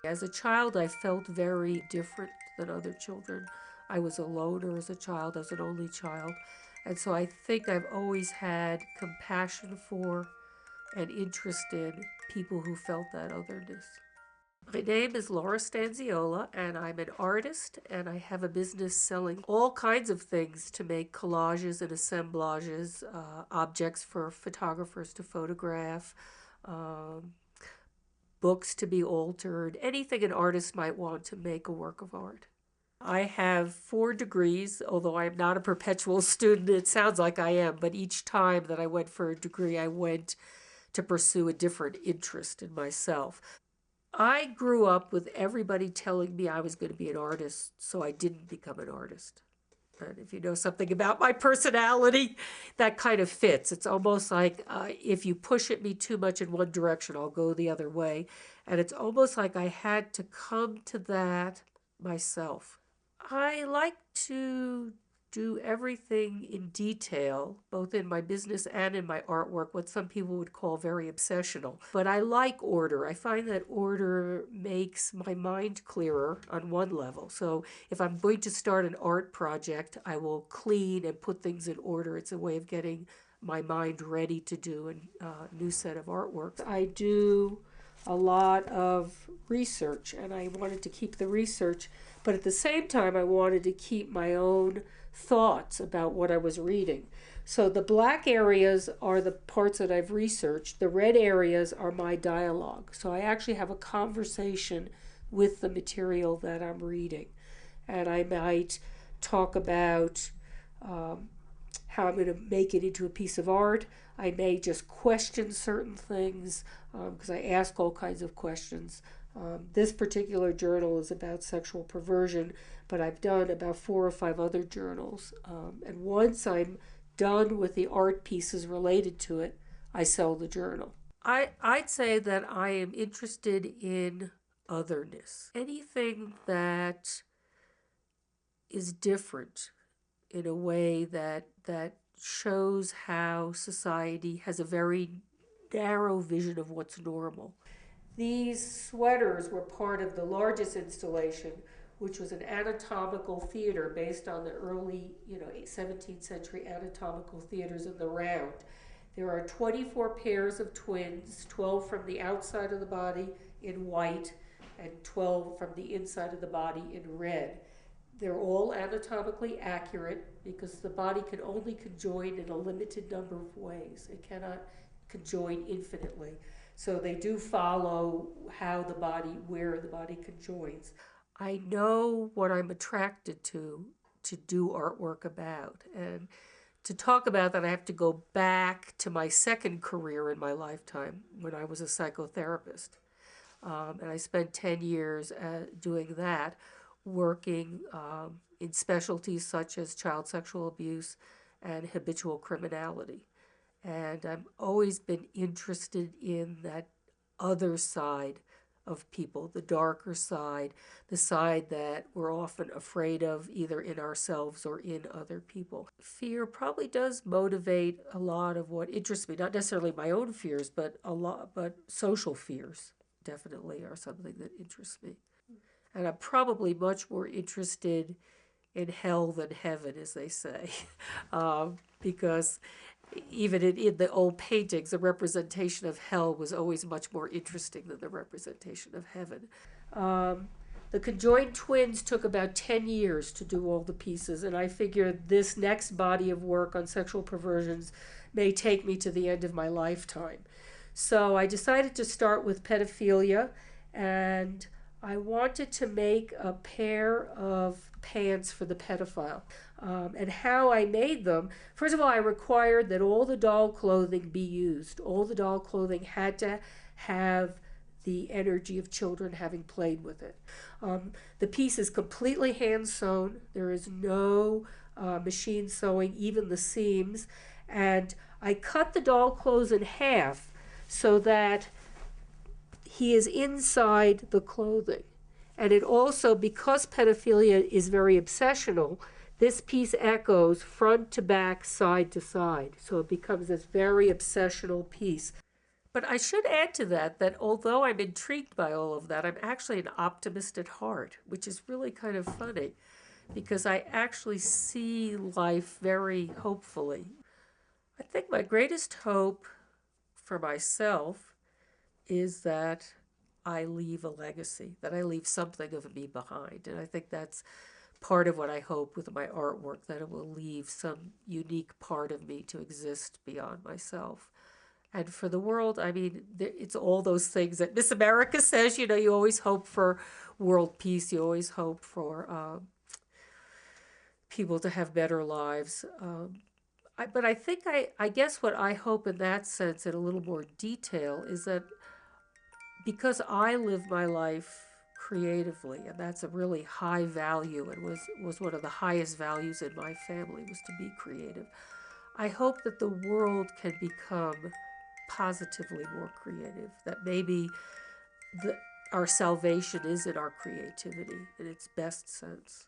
As a child, I felt very different than other children. I was a loner as a child, as an only child. And so I think I've always had compassion for and interest in people who felt that otherness. My name is Laura Stanziola, and I'm an artist, and I have a business selling all kinds of things to make collages and assemblages, objects for photographers to photograph, um, books to be altered, anything an artist might want to make a work of art. I have 4 degrees, although I'm not a perpetual student. It sounds like I am, but each time that I went for a degree, I went to pursue a different interest in myself. I grew up with everybody telling me I was going to be an artist, so I didn't become an artist. And if you know something about my personality, that kind of fits. It's almost like if you push at me too much in one direction, I'll go the other way. And it's almost like I had to come to that myself. I like to do everything in detail, both in my business and in my artwork, what some people would call very obsessional. But I like order. I find that order makes my mind clearer on one level. So if I'm going to start an art project, I will clean and put things in order. It's a way of getting my mind ready to do a new set of artwork. I do a lot of research, and I wanted to keep the research, but at the same time I wanted to keep my own thoughts about what I was reading. So the black areas are the parts that I've researched. The red areas are my dialogue. So I actually have a conversation with the material that I'm reading. And I might talk about how I'm going to make it into a piece of art. I may just question certain things because I ask all kinds of questions. This particular journal is about sexual perversion, but I've done about 4 or 5 other journals. And once I'm done with the art pieces related to it, I sell the journal. I'd say that I am interested in otherness. Anything that is different in a way that shows how society has a very narrow vision of what's normal. These sweaters were part of the largest installation, which was an anatomical theater based on the early, 17th century anatomical theaters in the round. There are 24 pairs of twins, 12 from the outside of the body in white and 12 from the inside of the body in red. They're all anatomically accurate because the body can only conjoin in a limited number of ways. It cannot conjoin infinitely. So they do follow where the body conjoins. I know what I'm attracted to do artwork about. And to talk about that, I have to go back to my second career in my lifetime when I was a psychotherapist. And I spent 10 years doing that, working in specialties such as child sexual abuse and habitual criminality. And I've always been interested in that other side of people, the darker side, the side that we're often afraid of either in ourselves or in other people. Fear probably does motivate a lot of what interests me, not necessarily my own fears, but social fears definitely are something that interests me. And I'm probably much more interested in hell than heaven, as they say, because even in the old paintings, the representation of hell was always much more interesting than the representation of heaven. The conjoined twins took about 10 years to do all the pieces, and I figured this next body of work on sexual perversions may take me to the end of my lifetime. So I decided to start with pedophilia, and I wanted to make a pair of pants for the pedophile. And how I made them, first of all, I required that all the doll clothing be used. All the doll clothing had to have the energy of children having played with it. The piece is completely hand sewn. There is no machine sewing, even the seams. And I cut the doll clothes in half so that he is inside the clothing. And it also, because pedophilia is very obsessional, this piece echoes front to back, side to side. So it becomes this very obsessional piece. But I should add to that that although I'm intrigued by all of that, I'm actually an optimist at heart, which is really kind of funny because I actually see life very hopefully. I think my greatest hope for myself is that I leave a legacy, that I leave something of me behind. And I think that's part of what I hope with my artwork, that it will leave some unique part of me to exist beyond myself. And for the world, I mean, it's all those things that Miss America says, you know, you always hope for world peace, you always hope for people to have better lives. But I think I guess what I hope in that sense, in a little more detail, is that because I live my life creatively, and that's a really high value and was one of the highest values in my family was to be creative. I hope that the world can become positively more creative, that maybe the, our salvation is in our creativity in its best sense.